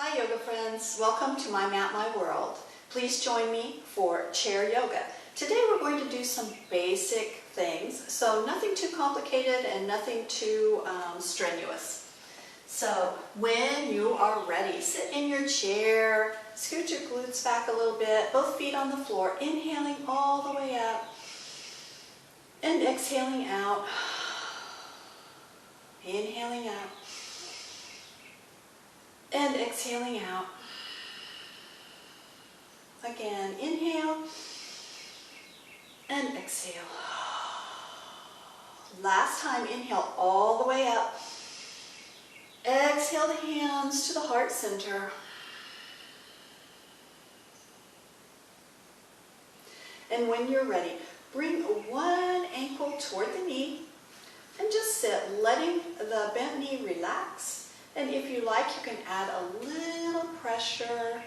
Hi yoga friends, welcome to My Mat, My World. Please join me for chair yoga. Today we're going to do some basic things, so nothing too complicated and nothing too strenuous. So when you are ready, sit in your chair, scoot your glutes back a little bit, both feet on the floor, inhaling all the way up and exhaling out, inhaling out. And exhaling out. Again, inhale and exhale. Last time, inhale all the way up. Exhale the hands to the heart center. And when you're ready, bring one ankle toward the knee and just sit, letting the bent knee relax. And if you like, you can add a little pressure.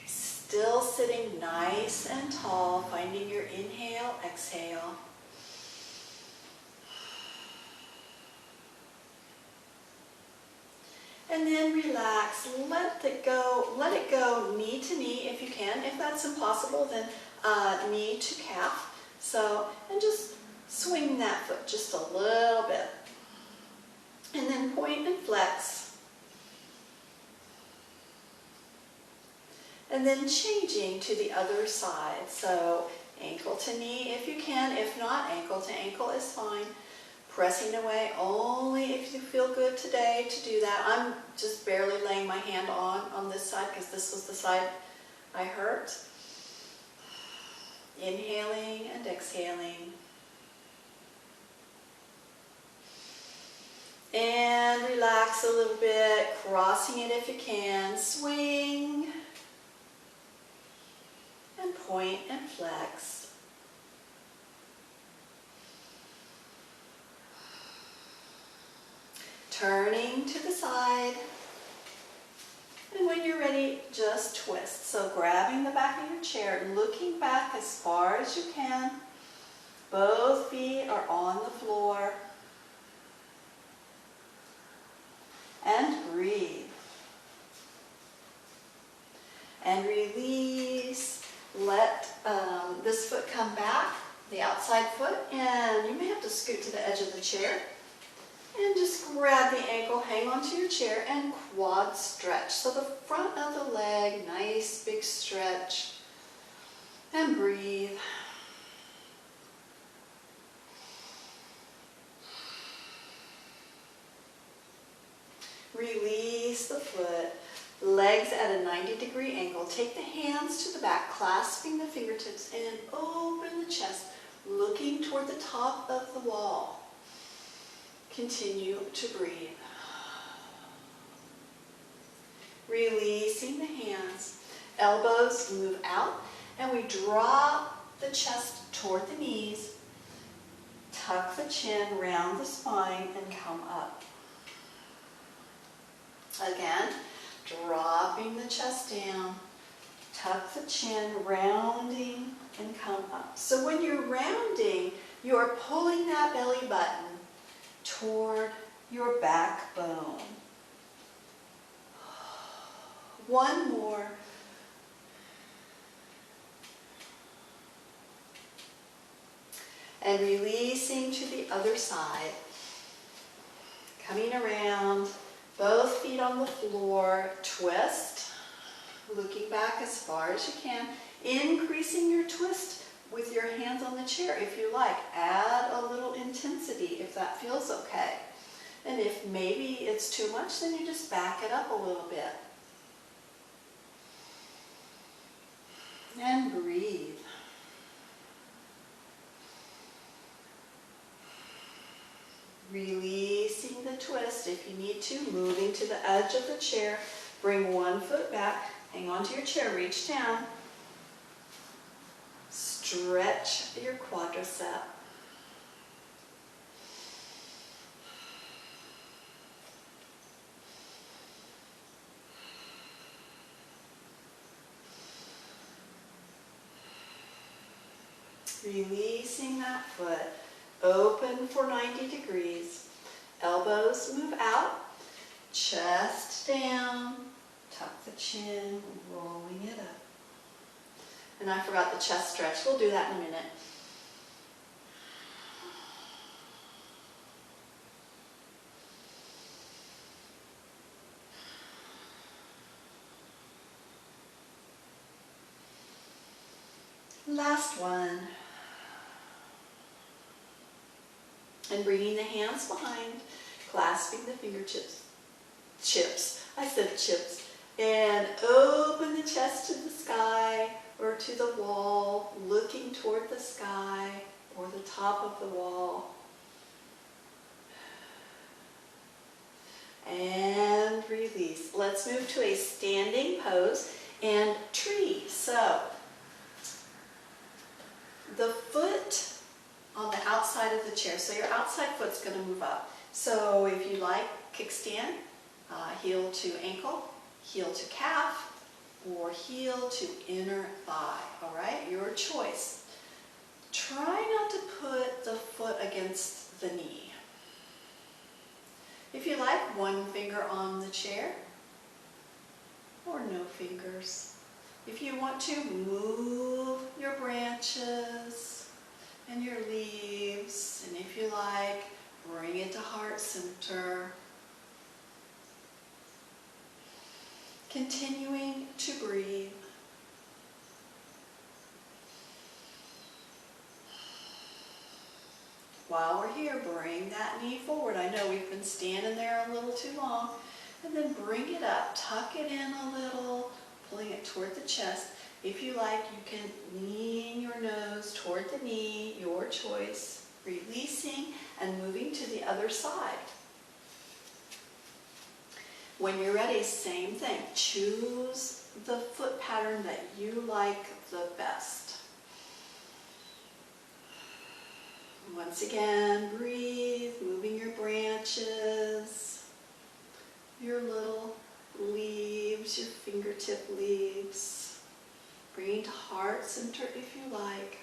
Still sitting nice and tall, finding your inhale, exhale. And then relax, let it go knee to knee if you can. If that's impossible, then knee to calf. So, and just swing that foot just a little bit. And then point and flex. And then changing to the other side. So ankle to knee if you can. If not, ankle to ankle is fine. Pressing away only if you feel good today to do that. I'm just barely laying my hand on this side because this was the side I hurt. Inhaling and exhaling. And relax a little bit, crossing it if you can. Swing. And point and flex. Turning to the side. And when you're ready, just twist. So grabbing the back of your chair, looking back as far as you can. Both feet are on the floor. And breathe. And release. Let this foot come back, the outside foot, and you may have to scoot to the edge of the chair. And just grab the ankle, hang onto your chair, and quad stretch. So the front of the leg, nice big stretch. And breathe. Release the foot, legs at a 90-degree angle. Take the hands to the back, clasping the fingertips, and open the chest, looking toward the top of the wall. Continue to breathe. Releasing the hands. Elbows move out, and we drop the chest toward the knees. Tuck the chin, round the spine, and come up. Again, dropping the chest down, tuck the chin, rounding, and come up. So when you're rounding, you're pulling that belly button toward your backbone. One more. And releasing to the other side. Coming around. Both feet on the floor, twist, looking back as far as you can, increasing your twist with your hands on the chair if you like. Add a little intensity if that feels okay. And if maybe it's too much, then you just back it up a little bit. And breathe. Releasing the twist if you need to, moving to the edge of the chair. Bring one foot back, hang onto your chair, reach down. Stretch your quadricep. Releasing that foot. Open for 90 degrees. Elbows move out. Chest down. Tuck the chin, rolling it up. And I forgot the chest stretch. We'll do that in a minute. Last one. And bringing the hands behind, clasping the fingertips. I said chips. And open the chest to the sky or to the wall, looking toward the sky or the top of the wall. And release. Let's move to a standing pose and tree. So the foot on the outside of the chair. So your outside foot's going to move up. So if you like, kickstand, heel to ankle, heel to calf, or heel to inner thigh. All right, your choice. Try not to put the foot against the knee. If you like, one finger on the chair, or no fingers. If you want to, move your branches and your leaves, and if you like, bring it to heart center. Continuing to breathe. While we're here, bring that knee forward. I know we've been standing there a little too long. And then bring it up, tuck it in a little, pulling it toward the chest. If you like, you can lean your nose toward the knee, your choice, releasing and moving to the other side. When you're ready, same thing. Choose the foot pattern that you like the best. Once again, breathe, moving your branches, your little leaves, your fingertip leaves. Bringing to heart center if you like.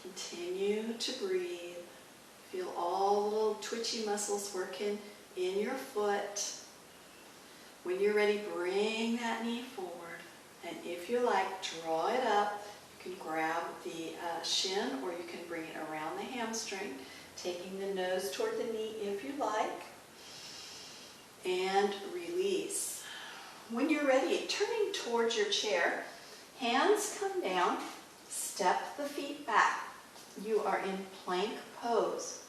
Continue to breathe. Feel all the little twitchy muscles working in your foot. When you're ready, bring that knee forward. And if you like, draw it up. You can grab the shin or you can bring it around the hamstring, taking the nose toward the knee if you like. And release. When you're ready, turning towards your chair, hands come down, step the feet back. You are in plank pose.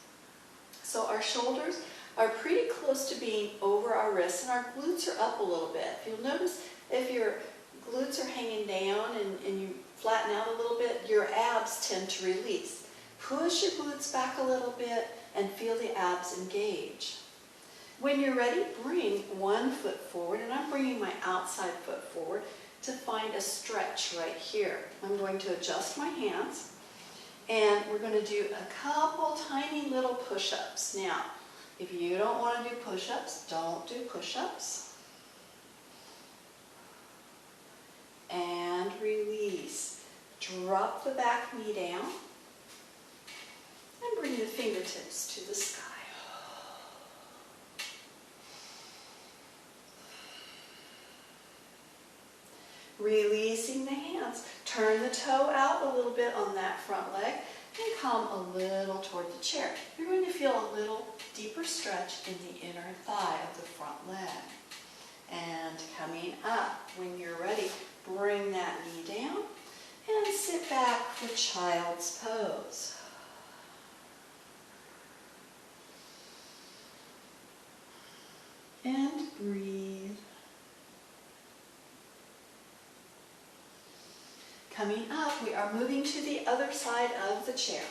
So our shoulders are pretty close to being over our wrists and our glutes are up a little bit. You'll notice if your glutes are hanging down and you flatten out a little bit, your abs tend to release. Push your glutes back a little bit and feel the abs engage. When you're ready, bring one foot forward, and I'm bringing my outside foot forward to find a stretch right here. I'm going to adjust my hands, and we're going to do a couple tiny little push-ups. Now, if you don't want to do push-ups, don't do push-ups. And release. Drop the back knee down, and bring the fingertips to the sky. Releasing the hands. Turn the toe out a little bit on that front leg and come a little toward the chair. You're going to feel a little deeper stretch in the inner thigh of the front leg. And coming up, when you're ready, bring that knee down and sit back for child's pose. And breathe. Coming up, we are moving to the other side of the chair.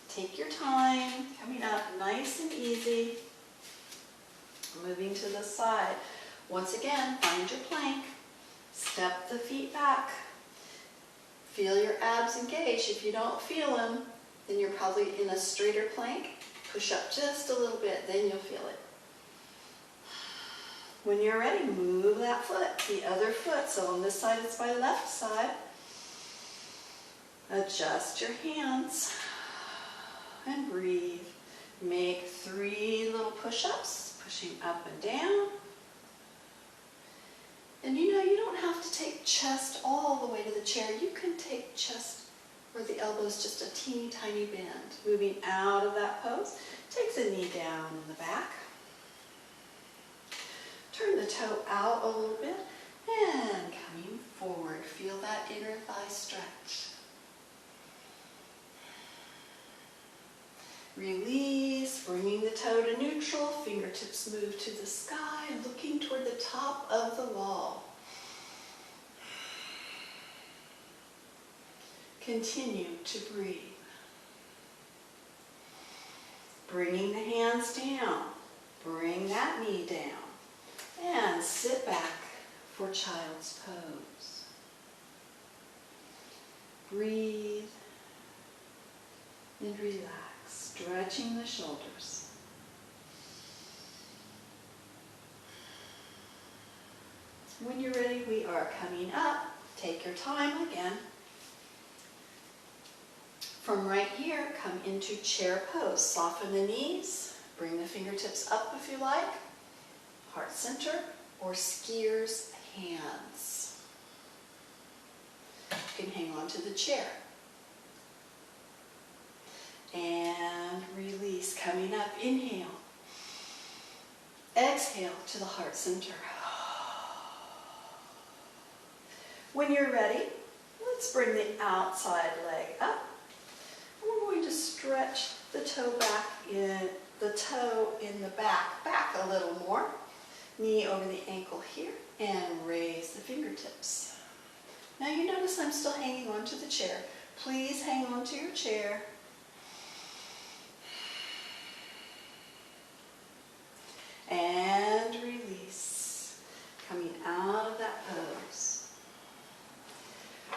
Take your time, coming up nice and easy. Moving to the side. Once again, find your plank. Step the feet back. Feel your abs engage. If you don't feel them, then you're probably in a straighter plank. Push up just a little bit, then you'll feel it. When you're ready, move that foot, the other foot. So on this side, it's my left side. Adjust your hands. and breathe. Make 3 little push-ups, pushing up and down. And you know, you don't have to take chest all the way to the chair. You can take chest where the elbow is just a teeny tiny bend. Moving out of that pose, take the knee down in the back. Turn the toe out a little bit and coming forward. Feel that inner thigh stretch. Release, bringing the toe to neutral, fingertips move to the sky, looking toward the top of the wall. Continue to breathe. Bringing the hands down, bring that knee down, and sit back for child's pose. Breathe and relax. Stretching the shoulders. When you're ready, we are coming up. Take your time again. From right here, come into chair pose. Soften the knees. Bring the fingertips up if you like. Heart center or skier's hands. You can hang on to the chair. And release, coming up, inhale. Exhale to the heart center. When you're ready, let's bring the outside leg up. And we're going to stretch the toe in the back a little more. Knee over the ankle here, and raise the fingertips. Now you notice I'm still hanging on to the chair. Please hang on to your chair. And release, coming out of that pose.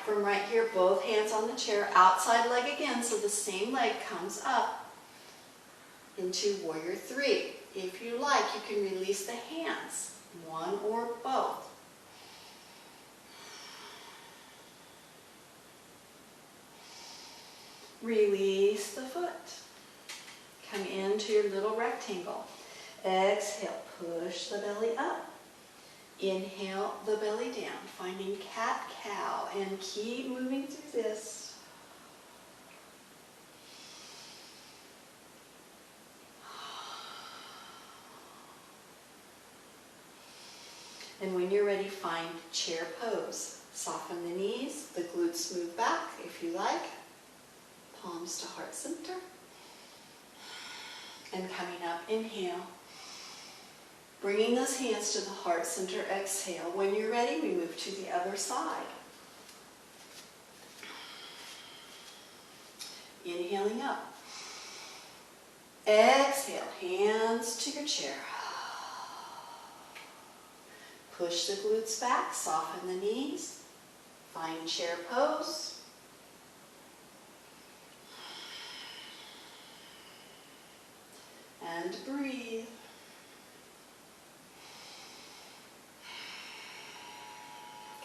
From right here, both hands on the chair, outside leg again, so the same leg comes up into warrior 3. If you like, you can release the hands, one or both. Release the foot. Come into your little rectangle. Exhale, push the belly up. Inhale the belly down, finding cat-cow, and keep moving through this. And when you're ready, find chair pose. Soften the knees, the glutes move back if you like. Palms to heart center. And coming up, inhale. Bringing those hands to the heart center, exhale. When you're ready, we move to the other side. Inhaling up. Exhale, hands to your chair. Push the glutes back, soften the knees. Find chair pose. And breathe.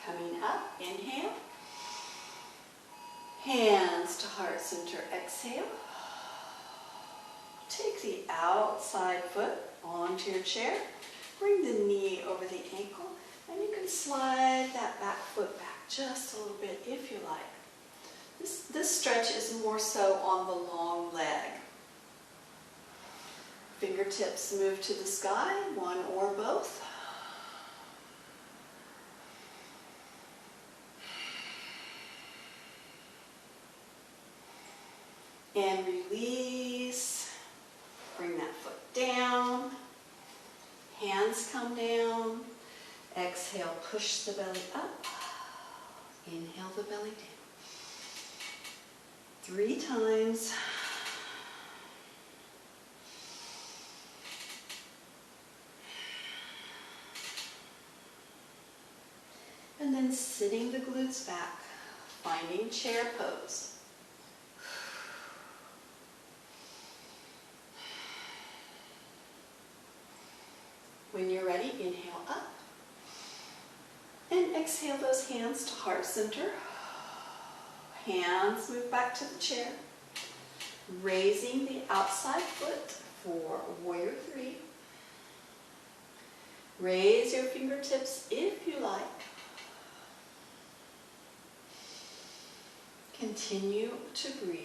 Coming up, inhale. Hands to heart center, exhale. Take the outside foot onto your chair. Bring the knee over the ankle, and you can slide that back foot back just a little bit if you like. This stretch is more so on the long leg. Fingertips move to the sky, one or both. And release. Bring that foot down. Hands come down. Exhale, push the belly up. Inhale the belly down. 3 times. And then sitting the glutes back, finding chair pose. When you're ready, inhale up. And exhale those hands to heart center. Hands move back to the chair. Raising the outside foot for warrior three. Raise your fingertips if you like. Continue to breathe.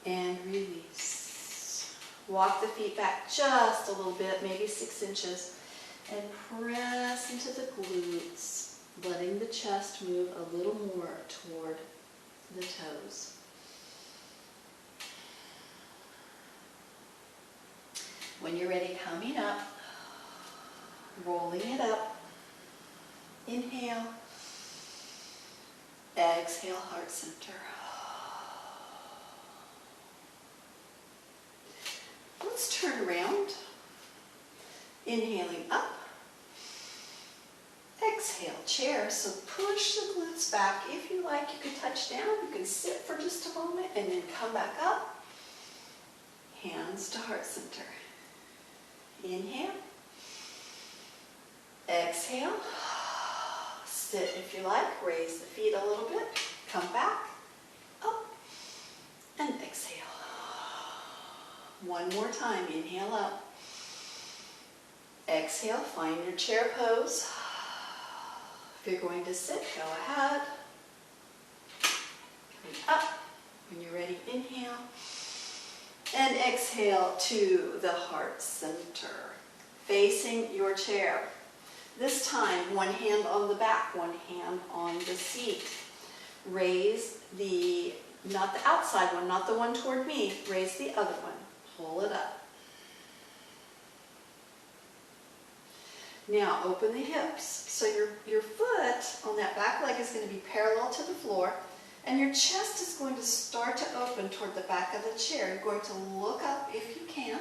And release. Walk the feet back just a little bit, maybe 6 inches, and press into the glutes, letting the chest move a little more toward the toes. When you're ready, coming up, rolling it up. Inhale. Exhale, heart center. Let's turn around. Inhaling up. Exhale, chair. So push the glutes back. If you like, you can touch down. You can sit for just a moment and then come back up. Hands to heart center. Inhale. Exhale. Sit if you like. Raise the feet a little bit. Come back. Up. And exhale. One more time. Inhale up. Exhale. Find your chair pose. If you're going to sit, go ahead. Coming up. When you're ready, inhale. And exhale to the heart center. Facing your chair. This time, one hand on the back, one hand on the seat. Raise the, not the outside one, not the one toward me, raise the other one. Pull it up. Now open the hips. So your foot on that back leg is going to be parallel to the floor, and your chest is going to start to open toward the back of the chair. You're going to look up if you can.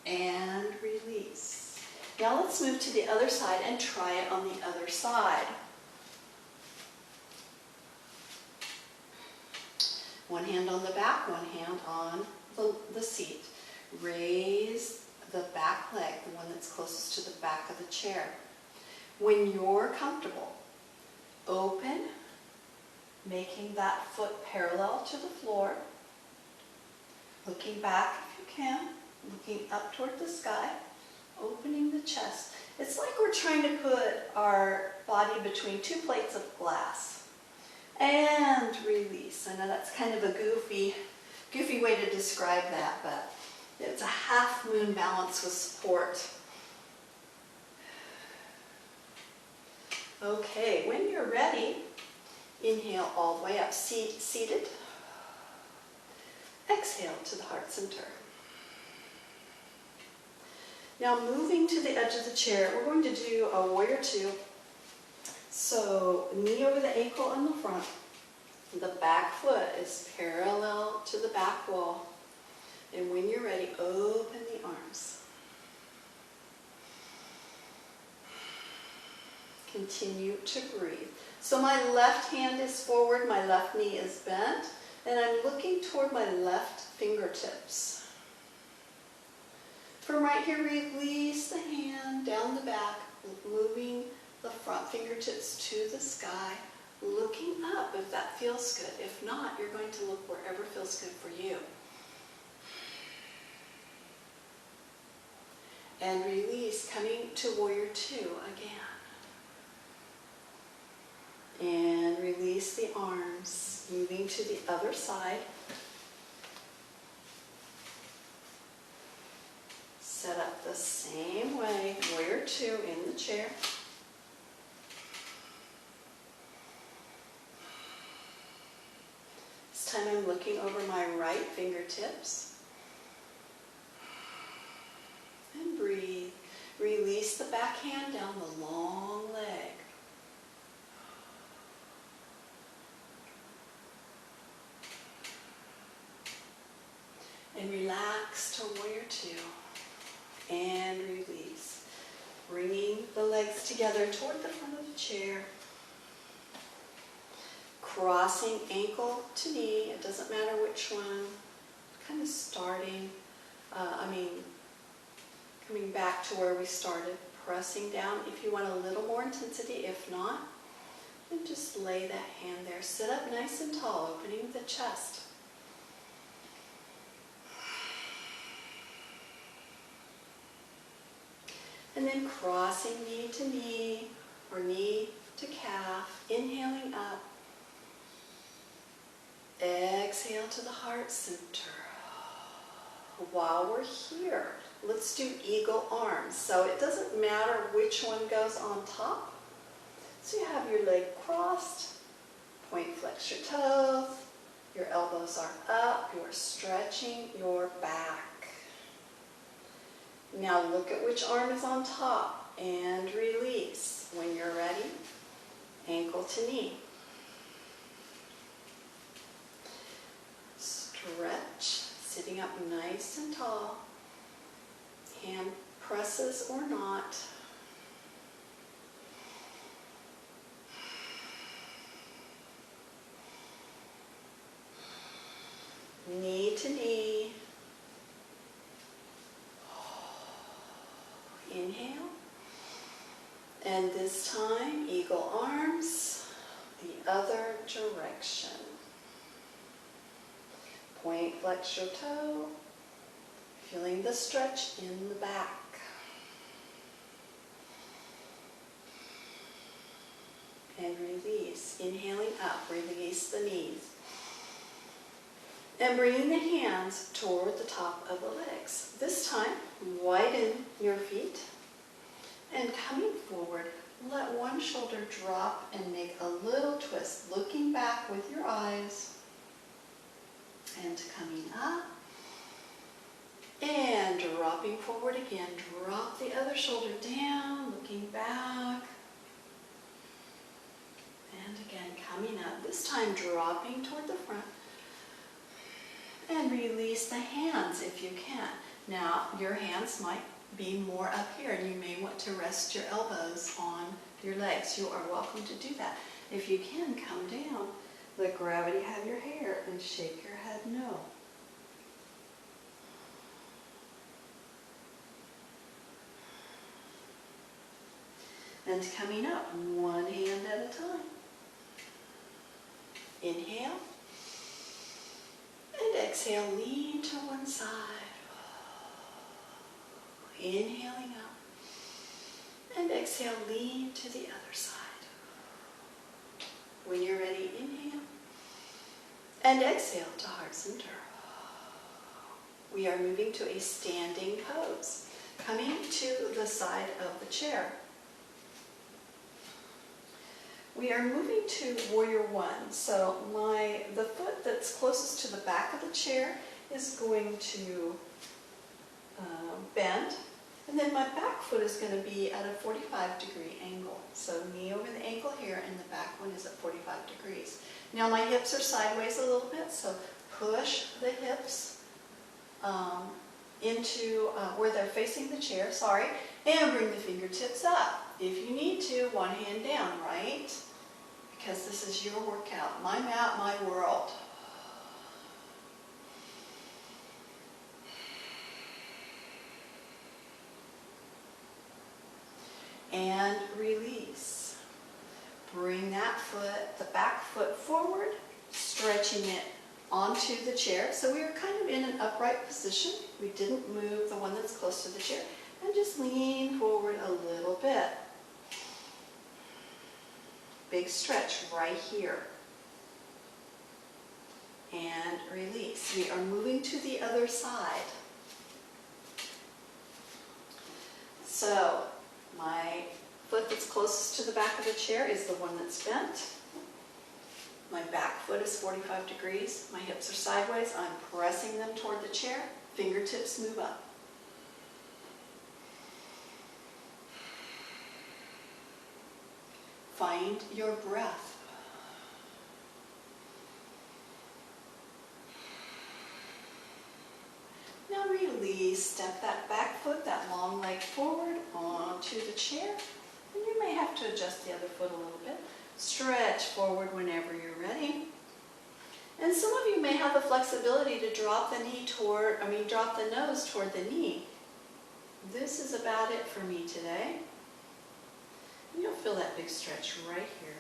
And release. Now let's move to the other side and try it on the other side. One hand on the back, one hand on the seat. Raise the back leg, the one that's closest to the back of the chair. When you're comfortable, open, making that foot parallel to the floor. Looking back if you can. Looking up toward the sky, opening the chest. It's like we're trying to put our body between 2 plates of glass. And release. I know that's kind of a goofy way to describe that, but it's a half moon balance with support. Okay, when you're ready, inhale all the way up, seated. Exhale to the heart center. Now moving to the edge of the chair, we're going to do a warrior two. So knee over the ankle on the front. The back foot is parallel to the back wall. And when you're ready, open the arms. Continue to breathe. So my left hand is forward, my left knee is bent, and I'm looking toward my left fingertips. From right here, release the hand down the back, moving the front fingertips to the sky, looking up if that feels good. If not, you're going to look wherever feels good for you. And release, coming to warrior two again. And release the arms, moving to the other side. Set up the same way, warrior two in the chair. This time I'm looking over my right fingertips. And breathe. Release the back hand down the long leg. And relax to warrior two. And release. Bringing the legs together toward the front of the chair. Crossing ankle to knee. It doesn't matter which one. Kind of starting, coming back to where we started. Pressing down if you want a little more intensity. If not, And just lay that hand there. Sit up nice and tall, opening the chest. And then crossing knee to knee or knee to calf, inhaling up. Exhale to the heart center. While we're here, let's do eagle arms. So it doesn't matter which one goes on top. So you have your leg crossed, point flex your toes, your elbows are up, you are stretching your back. Now look at which arm is on top and release. When you're ready, ankle to knee. Stretch, sitting up nice and tall. Hand presses or not. Knee to knee. Inhale. And this time, eagle arms, the other direction. Point flex your toe, feeling the stretch in the back. And release. Inhaling up, release the knees. And bringing the hands toward the top of the legs. This time, widen your feet. And coming forward, let one shoulder drop and make a little twist, looking back with your eyes. And coming up. And dropping forward again. Drop the other shoulder down, looking back. And again, coming up. This time, dropping toward the front. And release the hands if you can. Now, your hands might be more up here, and you may want to rest your elbows on your legs. You are welcome to do that. If you can, come down. Let gravity have your hair and shake your head no. And coming up, one hand at a time. Inhale. And exhale, lean to one side. Inhaling up. And exhale, lean to the other side. When you're ready, inhale. And exhale to heart center. We are moving to a standing pose. Coming to the side of the chair. We are moving to warrior one. So the foot that's closest to the back of the chair is going to bend. And then my back foot is going to be at a 45-degree angle. So knee over the ankle here, and the back one is at 45 degrees. Now my hips are sideways a little bit, so push the hips into where they're facing the chair, and bring the fingertips up. If you need to, one hand down, right? Because this is your workout. My mat, my world. And release. Bring that foot, the back foot forward, stretching it onto the chair. So we are kind of in an upright position. We didn't move the one that's close to the chair. And just lean forward a little bit. Big stretch right here. And release. We are moving to the other side. So, my foot that's closest to the back of the chair is the one that's bent. My back foot is 45 degrees. My hips are sideways. I'm pressing them toward the chair. Fingertips move up. Find your breath. Now release, step that back foot, that long leg forward onto the chair. And you may have to adjust the other foot a little bit. Stretch forward whenever you're ready. And some of you may have the flexibility to drop the nose toward the knee. This is about it for me today. And you'll feel that big stretch right here.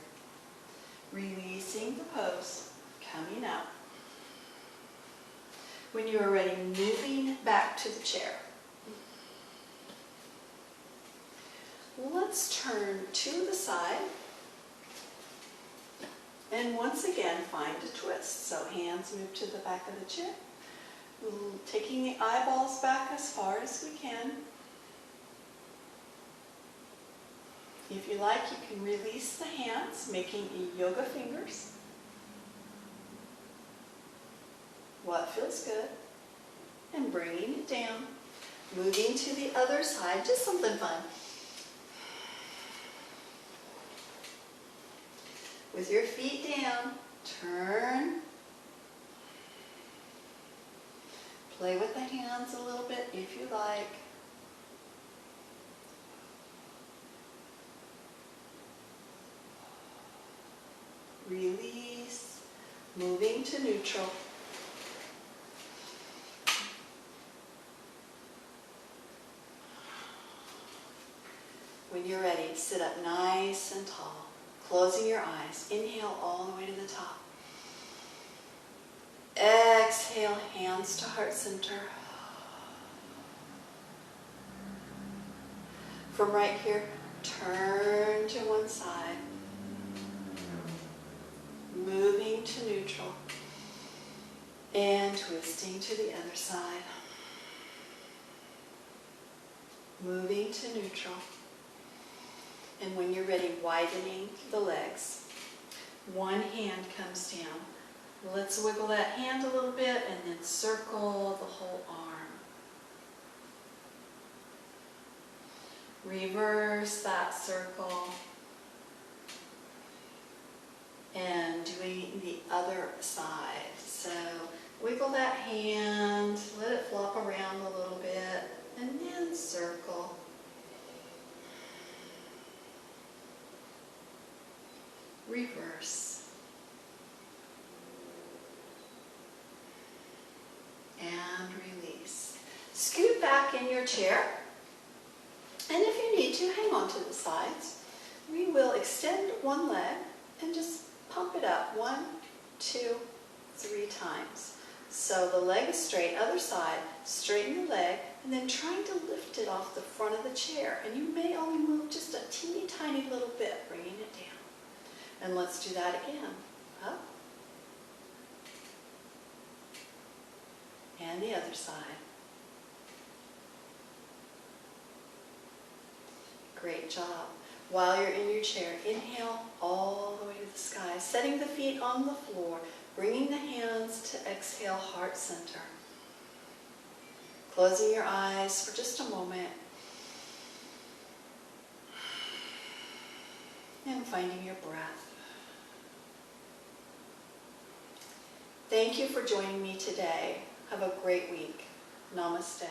Releasing the pose, coming out. When you are ready, moving back to the chair. Let's turn to the side. And once again, find a twist. So hands move to the back of the chair. Taking the eyeballs back as far as we can. If you like, you can release the hands, making yoga fingers. What feels good? And bringing it down. Moving to the other side, just something fun. With your feet down, turn. Play with the hands a little bit if you like. Release, moving to neutral. When you're ready, sit up nice and tall, closing your eyes. Inhale all the way to the top. Exhale, hands to heart center. From right here, turn to one side. Moving to neutral. And twisting to the other side. Moving to neutral. And when you're ready, widening the legs. One hand comes down. Let's wiggle that hand a little bit and then circle the whole arm. Reverse that circle. And doing the other side. So wiggle that hand, let it flop around a little bit, and then circle. Reverse. And release. Scoot back in your chair. And if you need to, hang on to the sides. We will extend one leg and just pump it up 1, 2, 3 times. So the leg is straight, other side, straighten the leg, and then trying to lift it off the front of the chair. And you may only move just a teeny tiny little bit, bringing it down. And let's do that again. Up. And the other side. Great job. While you're in your chair, inhale all the way to the sky, setting the feet on the floor, bringing the hands to exhale, heart center. Closing your eyes for just a moment. And finding your breath. Thank you for joining me today. Have a great week. Namaste.